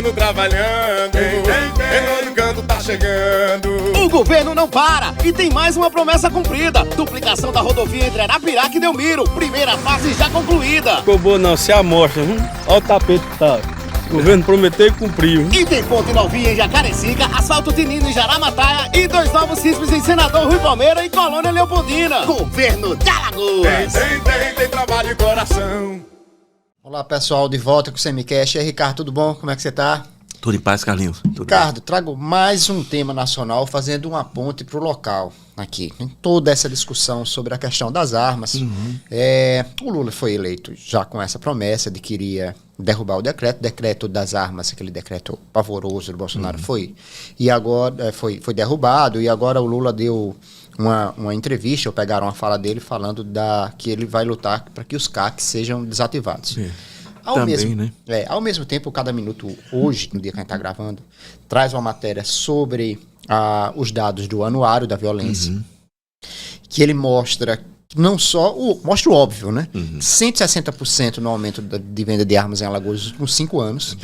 ano trabalhando, em todo canto tá chegando. O governo não para e tem mais uma promessa cumprida. Duplicação da rodovia entre Arapiraca e Delmiro. Primeira fase já concluída. Ficou boa não, se amostra. Olha o tapete que tá. O governo prometeu e cumpriu. E tem ponte novinha em Jacarecica, asfalto Tinino em Jaramataia e 2 novos CISPs em Senador Rui Palmeira e Colônia Leopoldina. Governo de Alagoas. Tem trabalho e coração. Olá pessoal, de volta com o Semicast. E aí, Ricardo, tudo bom? Como é que você tá? Tudo em paz, Carlinhos. Ricardo, trago mais um tema nacional fazendo uma ponte para o local aqui. Em toda essa discussão sobre a questão das armas. O Lula foi eleito já com essa promessa de que iria derrubar o decreto das armas, aquele decreto pavoroso do Bolsonaro foi derrubado, e agora o Lula deu uma entrevista, ou pegaram a fala dele falando que ele vai lutar para que os CACs sejam desativados. Ao mesmo tempo, Cada Minuto, hoje, no dia que a gente está gravando, traz uma matéria sobre os dados do Anuário da Violência, que ele mostra mostra o óbvio, né? 160% no aumento de venda de armas em Alagoas nos últimos 5 anos.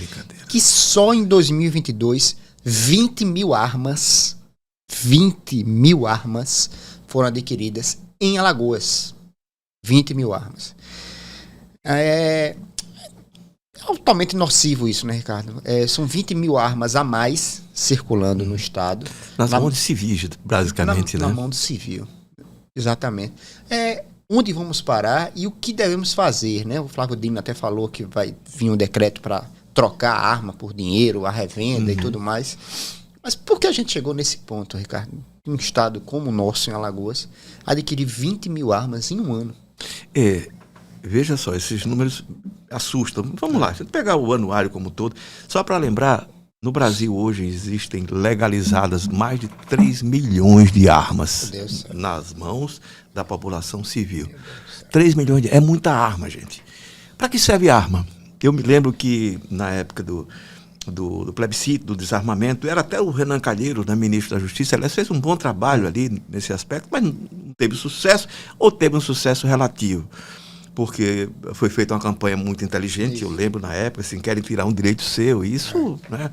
Que só em 2022, 20 mil armas foram adquiridas em Alagoas. 20 mil armas. É altamente nocivo isso, né, Ricardo? São 20 mil armas a mais circulando no estado. Nas mãos de civis, basicamente, na mão do civil. Exatamente. Onde vamos parar e o que devemos fazer, né? O Flávio Dino até falou que vai vir um decreto para trocar a arma por dinheiro, a revenda e tudo mais. Mas por que a gente chegou nesse ponto, Ricardo? Um estado como o nosso, em Alagoas, adquirir 20 mil armas em um ano. Veja só, esses números assustam. Vamos lá, se eu pegar o anuário como um todo, só para lembrar, no Brasil hoje existem legalizadas mais de 3 milhões de armas nas mãos da população civil. 3 milhões é muita arma, gente. Para que serve arma? Eu me lembro que na época do plebiscito, do desarmamento, era até o Renan Calheiros, né, ministro da Justiça, ele fez um bom trabalho ali nesse aspecto, mas não teve sucesso, ou teve um sucesso relativo. Porque foi feita uma campanha muito inteligente, eu lembro na época, assim, querem tirar um direito seu, e isso né,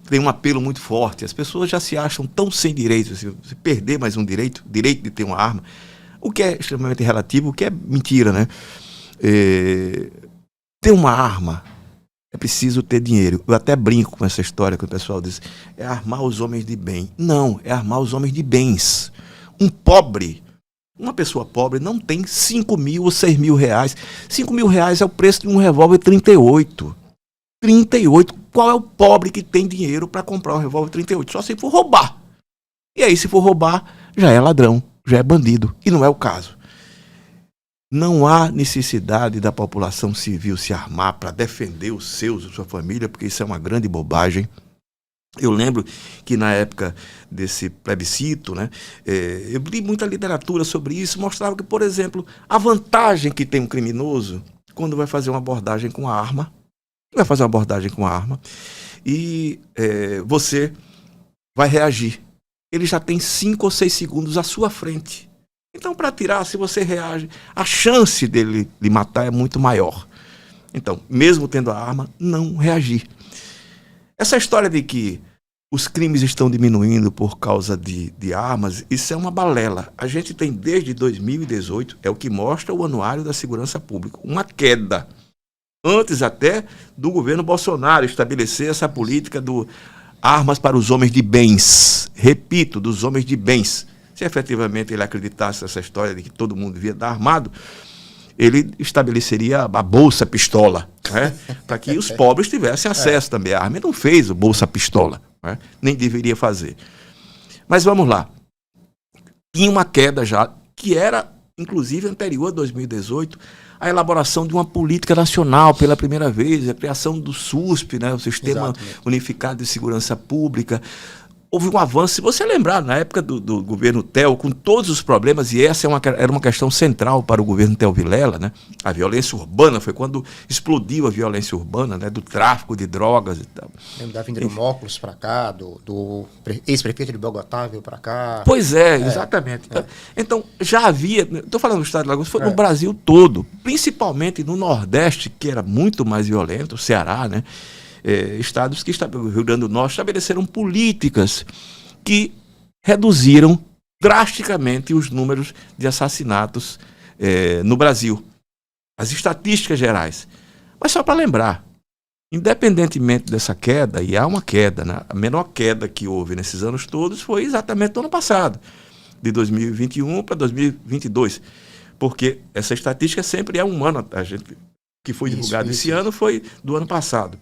tem um apelo muito forte. As pessoas já se acham tão sem direito, assim, se perder mais um direito de ter uma arma, o que é extremamente relativo, o que é mentira, né? Ter uma arma é preciso ter dinheiro. Eu até brinco com essa história que o pessoal diz, é armar os homens de bem. Não, é armar os homens de bens. Uma pessoa pobre não tem 5 mil ou 6 mil reais. 5 mil reais é o preço de um revólver 38. 38. Qual é o pobre que tem dinheiro para comprar um revólver 38? Só se for roubar. E aí, se for roubar, já é ladrão, já é bandido. E não é o caso. Não há necessidade da população civil se armar para defender os seus, a sua família, porque isso é uma grande bobagem. Eu lembro que na época desse plebiscito, né, eu li muita literatura sobre isso, mostrava que, por exemplo, a vantagem que tem um criminoso quando vai fazer uma abordagem com a arma, e você vai reagir. Ele já tem 5 ou 6 segundos à sua frente. Então, para atirar, se você reage, a chance dele lhe matar é muito maior. Então, mesmo tendo a arma, não reagir. Essa história de que os crimes estão diminuindo por causa de armas, isso é uma balela. A gente tem desde 2018, é o que mostra o Anuário da Segurança Pública, uma queda. Antes até do governo Bolsonaro estabelecer essa política do armas para os homens de bens. Repito, dos homens de bens. Se efetivamente ele acreditasse nessa história de que todo mundo devia estar armado, ele estabeleceria a Bolsa Pistola, né? Para que os pobres tivessem acesso também à arma. Ele não fez o Bolsa Pistola, né? Nem deveria fazer. Mas vamos lá. Tinha uma queda já, que era, inclusive, anterior a 2018, a elaboração de uma política nacional pela primeira vez, a criação do SUSP, né? O Sistema Unificado de Segurança Pública. Houve um avanço, se você lembrar, na época do governo Theo, com todos os problemas, e essa era uma questão central para o governo Theo Vilela, né? A violência urbana, foi quando explodiu a violência urbana, né? Do tráfico de drogas e tal. Lembro da vinda do Móculos para cá, do ex-prefeito de Bogotá veio para cá. Pois é, exatamente. Então, já havia, estou falando do estado de Alagoas, foi no Brasil todo, principalmente no Nordeste, que era muito mais violento, o Ceará, né? estados que, o Rio Grande do Norte, estabeleceram políticas que reduziram drasticamente os números de assassinatos no Brasil. As estatísticas gerais. Mas só para lembrar, independentemente dessa queda, e há uma queda, né? A menor queda que houve nesses anos todos foi exatamente no ano passado, de 2021 para 2022, porque essa estatística sempre é um ano, que foi divulgado esse ano foi do ano passado.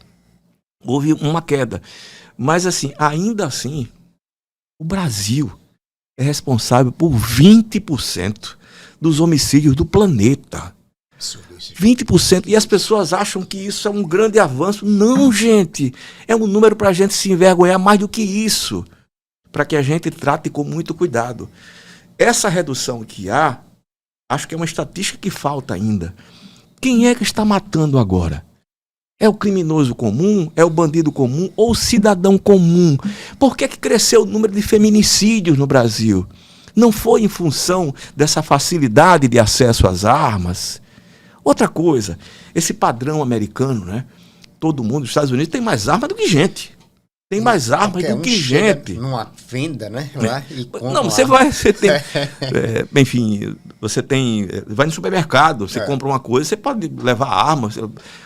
Houve uma queda, mas assim, ainda assim, o Brasil é responsável por 20% dos homicídios do planeta. 20%, e as pessoas acham que isso é um grande avanço. Não, gente, é um número para a gente se envergonhar mais do que isso, para que a gente trate com muito cuidado. Essa redução que há, acho que é uma estatística que falta ainda. Quem é que está matando agora? É o criminoso comum? É o bandido comum? Ou o cidadão comum? Por que cresceu o número de feminicídios no Brasil? Não foi em função dessa facilidade de acesso às armas? Outra coisa, esse padrão americano, né? Todo mundo nos Estados Unidos tem mais arma do que gente. Tem mais armas do que gente. Numa venda, né? Lá e não, você tem. Enfim, você tem. Vai no supermercado, você compra uma coisa, você pode levar armas,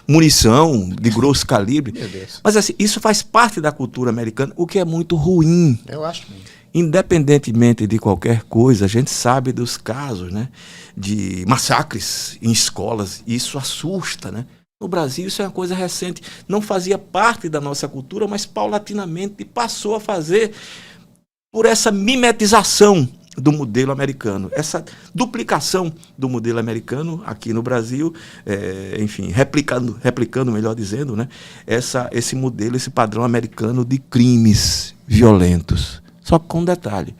munição de grosso calibre. Meu Deus. Mas assim, isso faz parte da cultura americana, o que é muito ruim. Eu acho mesmo. Independentemente de qualquer coisa, a gente sabe dos casos, né, de massacres em escolas, e isso assusta, né? No Brasil isso é uma coisa recente, não fazia parte da nossa cultura, mas paulatinamente passou a fazer por essa mimetização do modelo americano, essa duplicação do modelo americano aqui no Brasil, enfim, replicando, melhor dizendo, né, esse modelo, esse padrão americano de crimes violentos. Só que com um detalhe.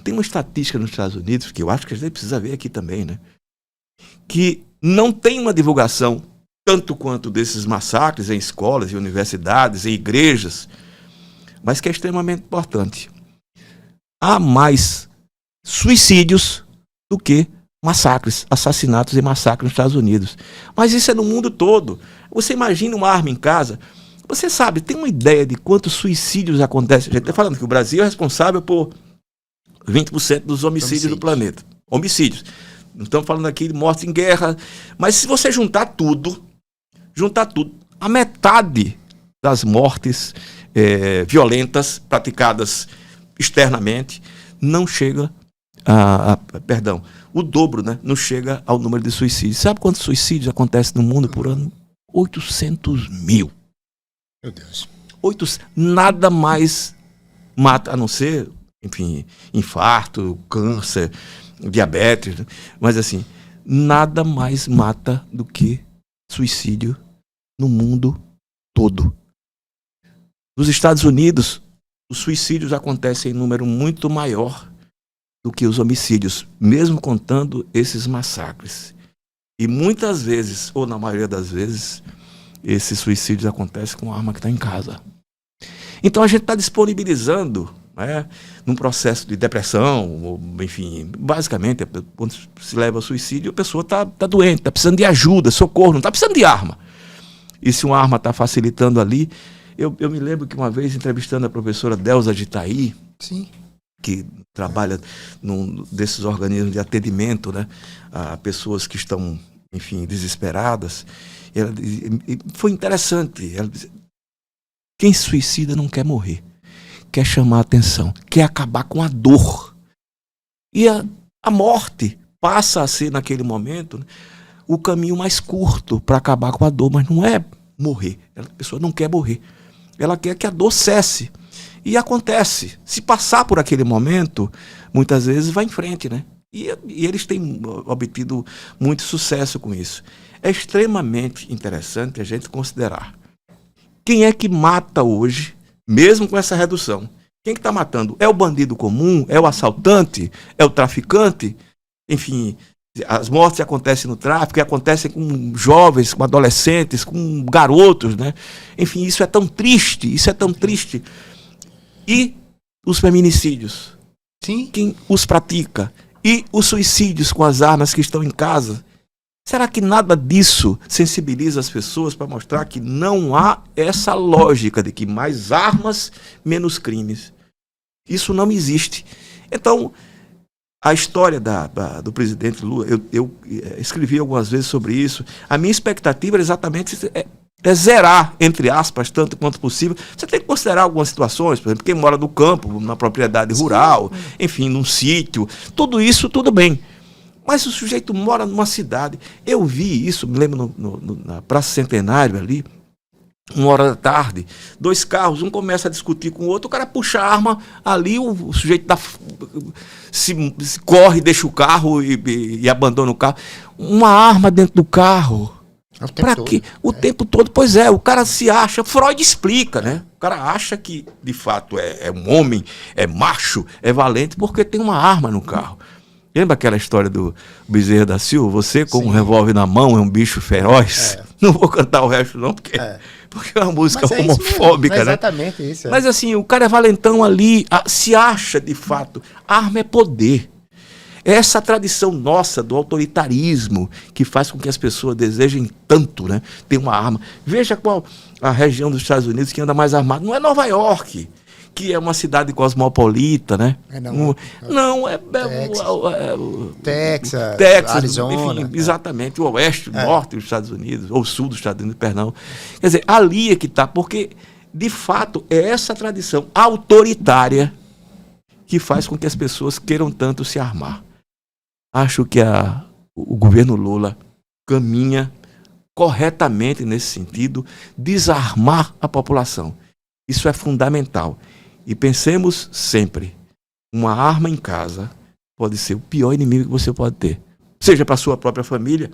Tem uma estatística nos Estados Unidos, que eu acho que a gente precisa ver aqui também, né? Que não tem uma divulgação tanto quanto desses massacres em escolas, em universidades, em igrejas, mas que é extremamente importante. Há mais suicídios do que massacres, assassinatos e massacres nos Estados Unidos. Mas isso é no mundo todo. Você imagina uma arma em casa... Você sabe, tem uma ideia de quantos suicídios acontecem? A gente está falando que o Brasil é responsável por 20% dos homicídios do planeta. Homicídios. Não estamos falando aqui de morte em guerra. Mas se você juntar tudo, a metade das mortes violentas praticadas externamente não chega perdão, o dobro, né? Não chega ao número de suicídios. Sabe quantos suicídios acontecem no mundo por ano? 800 mil. Meu Deus. Nada mais mata, a não ser, enfim, infarto, câncer, diabetes, né? Mas assim, nada mais mata do que suicídio no mundo todo. Nos Estados Unidos, os suicídios acontecem em número muito maior do que os homicídios, mesmo contando esses massacres. E muitas vezes, ou na maioria das vezes, esses suicídios acontecem com a arma que está em casa. Então a gente está disponibilizando, né, num processo de depressão, ou, enfim, basicamente, quando se leva ao suicídio, a pessoa está doente, está precisando de ajuda, socorro, não está precisando de arma. E se uma arma está facilitando ali... Eu me lembro que uma vez, entrevistando a professora Delza de Itaí, sim, que trabalha num desses organismos de atendimento, né, a pessoas que estão, enfim, desesperadas, foi interessante. Ela disse, quem se suicida não quer morrer, quer chamar a atenção, quer acabar com a dor. E a morte passa a ser, naquele momento, né, o caminho mais curto para acabar com a dor, mas não é morrer. A pessoa não quer morrer. Ela quer que a dor cesse. E acontece. Se passar por aquele momento, muitas vezes vai em frente, né? E eles têm obtido muito sucesso com isso. É extremamente interessante a gente considerar quem é que mata hoje, mesmo com essa redução. Quem que está matando? É o bandido comum? É o assaltante? É o traficante? Enfim, as mortes acontecem no tráfico, acontecem com jovens, com adolescentes, com garotos, né? Enfim, isso é tão triste, E os feminicídios? Sim. Quem os pratica? E os suicídios com as armas que estão em casa? Será que nada disso sensibiliza as pessoas para mostrar que não há essa lógica de que mais armas, menos crimes? Isso não existe. Então, a história do presidente Lula, eu escrevi algumas vezes sobre isso. A minha expectativa era exatamente zerar, entre aspas, tanto quanto possível. Você tem que considerar algumas situações, por exemplo, quem mora no campo, na propriedade rural, enfim, num sítio. Tudo isso, tudo bem. Mas o sujeito mora numa cidade. Eu vi isso, me lembro na Praça Centenário ali, 1h da tarde, 2 carros, um começa a discutir com o outro, o cara puxa a arma ali, o sujeito se corre, deixa o carro e abandona o carro. Uma arma dentro do carro. Para quê? O tempo todo. Pois é, o cara se acha, Freud explica, né? O cara acha que, de fato, é um homem, é macho, é valente, porque tem uma arma no carro. Lembra aquela história do Bezerra da Silva? Você com um revólver na mão é um bicho feroz? Não vou cantar o resto não, porque é uma música homofóbica, né? Exatamente isso. Mas assim, o cara é valentão ali, se acha de fato. A arma é poder. É essa tradição nossa do autoritarismo que faz com que as pessoas desejem tanto, né, ter uma arma. Veja qual a região dos Estados Unidos que anda mais armada. Não é Nova York, que é uma cidade cosmopolita, né? Texas, Arizona. Enfim, exatamente, o oeste, o norte dos Estados Unidos, ou o sul dos Estados Unidos, perdão. Quer dizer, ali é que está, porque, de fato, é essa tradição autoritária que faz com que as pessoas queiram tanto se armar. Acho que o governo Lula caminha corretamente nesse sentido, desarmar a população. Isso é fundamental. E pensemos sempre, uma arma em casa pode ser o pior inimigo que você pode ter. Seja para a sua própria família.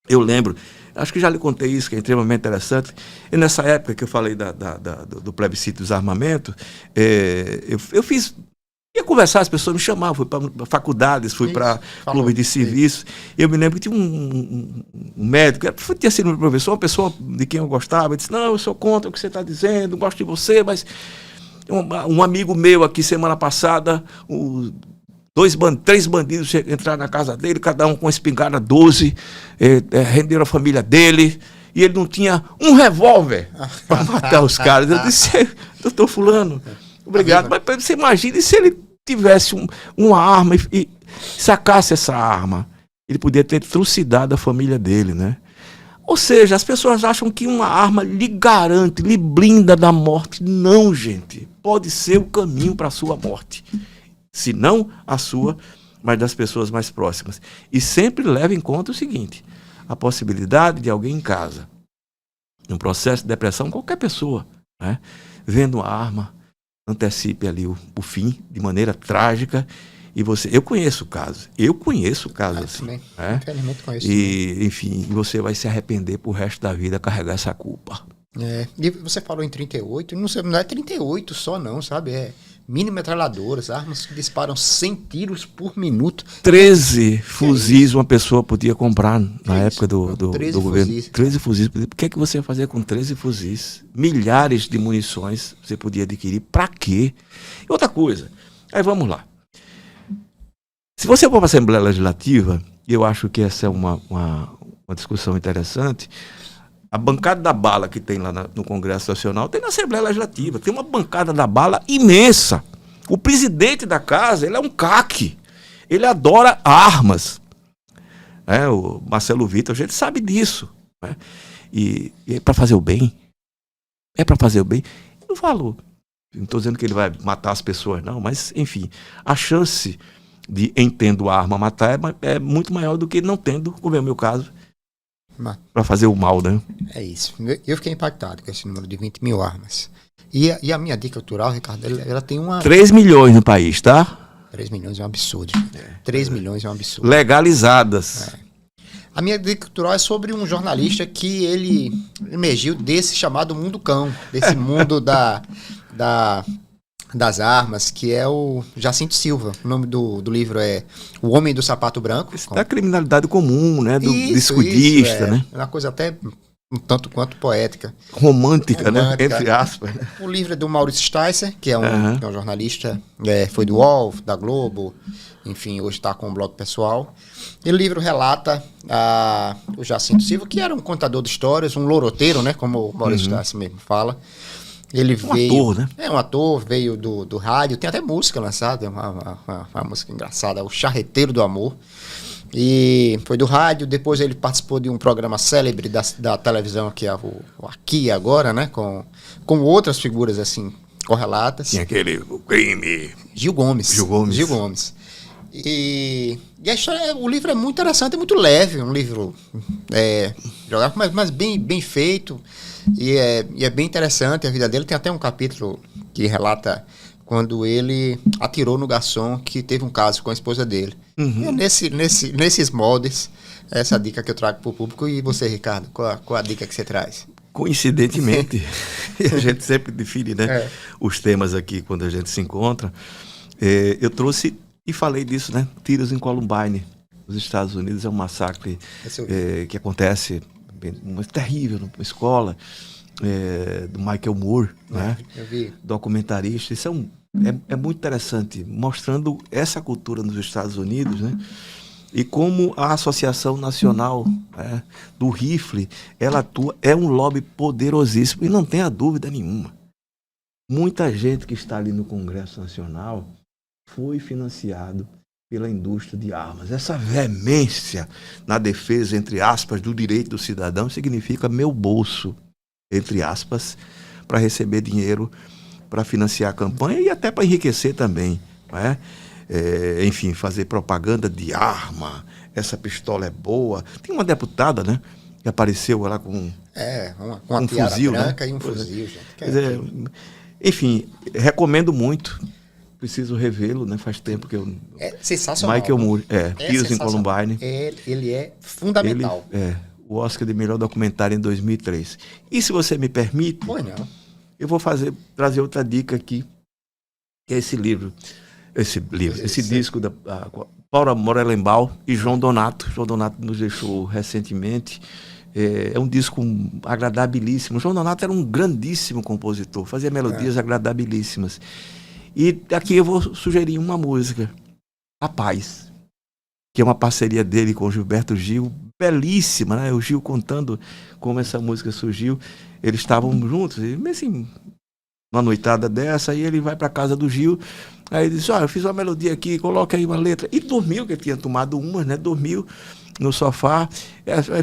Eu lembro, acho que já lhe contei isso, que é extremamente interessante. E nessa época que eu falei do plebiscito do desarmamento, eu fiz... Ia conversar, as pessoas me chamavam, fui para faculdades, fui para clubes de serviço. Eu me lembro que tinha um médico, tinha sido meu professor, uma pessoa de quem eu gostava, disse, não, eu sou contra o que você está dizendo, gosto de você, mas um amigo meu aqui semana passada, 3 bandidos entraram na casa dele, cada um com uma espingarda 12, renderam a família dele, e ele não tinha um revólver para matar os caras. Eu disse, doutor fulano, obrigado, mas você imagine se ele tivesse uma arma e sacasse essa arma. Ele podia ter trucidado a família dele, né? Ou seja, as pessoas acham que uma arma lhe garante, lhe blinda da morte. Não, gente. Pode ser o caminho para a sua morte. Se não a sua, mas das pessoas mais próximas. E sempre leve em conta o seguinte, a possibilidade de alguém em casa, num processo de depressão, qualquer pessoa, né, vendo uma arma, antecipe ali o fim de maneira trágica. E eu conheço casos assim. Também. Né? Infelizmente conheço. E, enfim, você vai se arrepender pro resto da vida carregar essa culpa. E você falou em 38, não é 38 só não, sabe? É mini metralhadoras, armas que disparam 100 tiros por minuto. 13 fuzis uma pessoa podia comprar na época do governo. Fuzis. 13 fuzis. O que é que você ia fazer com 13 fuzis? Milhares de munições você podia adquirir. Pra quê? E outra coisa, aí vamos lá. Se você for para a Assembleia Legislativa, eu acho que essa é uma discussão interessante, a bancada da bala que tem lá no Congresso Nacional tem na Assembleia Legislativa, tem uma bancada da bala imensa. O presidente da casa, ele é um caque, ele adora armas. O Marcelo Vitor, a gente sabe disso. Né? E é para fazer o bem. É para fazer o bem. Eu falo, não estou dizendo que ele vai matar as pessoas, não, mas, enfim, a chance de, em tendo a arma, matar é muito maior do que não tendo, como é o meu caso, para fazer o mal, né? É isso. Eu fiquei impactado com esse número de 20 mil armas. E a minha dica cultural, Ricardo, ela tem uma... 3 milhões no país, tá? 3 milhões é um absurdo. 3 milhões é um absurdo. Legalizadas. A minha dica cultural é sobre um jornalista que ele emergiu desse chamado mundo cão, desse mundo das armas, que é o Jacinto Silva. O nome do livro é O Homem do Sapato Branco. Isso da criminalidade comum, né? Do escudista, né? É uma coisa até um tanto quanto poética. Romântica, né? Entre aspas. Né? O livro é do Maurício Sticer, que é um jornalista, foi do UOL, da Globo, enfim, hoje está com um blog pessoal. E o livro relata o Jacinto Silva, que era um contador de histórias, um loroteiro, né? Como o Maurício Sticer mesmo fala. Ele veio, ator, né? É um ator, veio do rádio, tem até música lançada, uma música engraçada, O Charreteiro do Amor. E foi do rádio, depois ele participou de um programa célebre da televisão, que é o Aqui e Agora, né? Com outras figuras, assim, correlatas. Tinha o crime. Gil Gomes. E a história, o livro é muito interessante, é muito leve, um livro jogado, mas bem feito. E é bem interessante a vida dele. Tem até um capítulo que relata quando ele atirou no garçom que teve um caso com a esposa dele. É nesses moldes, essa dica que eu trago para o público. E você, Ricardo, qual a dica que você traz? Coincidentemente, a gente sempre define, né, os temas aqui quando a gente se encontra. Eu trouxe e falei disso, né? Tiros em Columbine, nos Estados Unidos. É um massacre que acontece, terrível, numa escola, do Michael Moore, né? Eu vi. Documentarista. Isso é muito interessante, mostrando essa cultura nos Estados Unidos, né? E como a Associação Nacional do Rifle, ela atua, é um lobby poderosíssimo, e não tenha dúvida nenhuma. Muita gente que está ali no Congresso Nacional foi financiado pela indústria de armas. Essa veemência na defesa, entre aspas, do direito do cidadão significa meu bolso, entre aspas, para receber dinheiro para financiar a campanha e até para enriquecer também, não é? Enfim, fazer propaganda de arma, essa pistola é boa. Tem uma deputada, né, que apareceu lá com uma um fuzil, branca, né? E um fuzil, gente. Enfim, recomendo muito. Preciso revê-lo, né? Faz tempo que eu... É sensacional. Michael Moore, Tiros em Columbine. Ele é fundamental. O Oscar de melhor documentário em 2003. E se você me permite, eu vou trazer outra dica aqui, que é esse disco da Paula Morelenbaum e João Donato. João Donato nos deixou recentemente. É um disco agradabilíssimo. João Donato era um grandíssimo compositor, fazia melodias agradabilíssimas. E aqui eu vou sugerir uma música, A Paz, que é uma parceria dele com o Gilberto Gil, belíssima, né? O Gil contando como essa música surgiu. Eles estavam juntos, assim, uma noitada dessa, aí ele vai para casa do Gil, aí ele diz, eu fiz uma melodia aqui, coloca aí uma letra. E dormiu, que ele tinha tomado umas, né? Dormiu no sofá,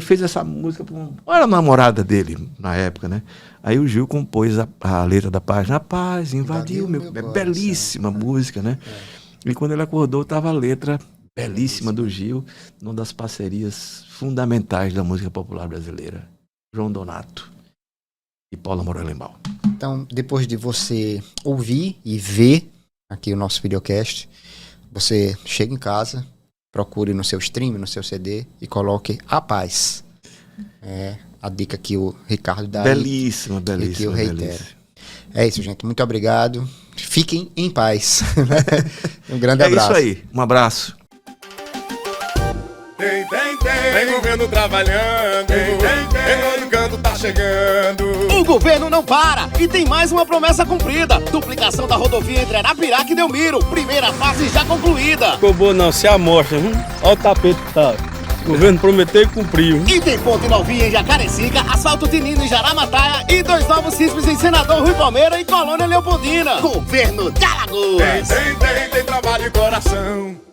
fez essa música era a namorada dele na época, né? Aí o Gil compôs a letra da página, A Paz invadiu meu belíssima música, né? E quando ele acordou, estava a letra belíssima do Gil, uma das parcerias fundamentais da música popular brasileira, João Donato e Paula Morelenbaum. Então, depois de você ouvir e ver aqui o nosso videocast, você chega em casa, procure no seu stream, no seu CD e coloque A Paz. É a dica que o Ricardo dá. Belíssima. E que eu reitero. É isso, gente. Muito obrigado. Fiquem em paz. Um grande abraço. É isso aí. Um abraço. Tem governo trabalhando, tem todo canto tá chegando. O governo não para e tem mais uma promessa cumprida. Duplicação da rodovia entre Arapiraca e Delmiro. Primeira fase já concluída. Ficou boa não, se amostra. Olha o tapete que tá. O governo prometeu e cumpriu. E tem ponte novinha em Jacarecica, asfalto Tinino em Jaramataia e 2 novos cisnes em Senador Rui Palmeira e Colônia Leopoldina. Governo de Alagoas. Tem trabalho e coração.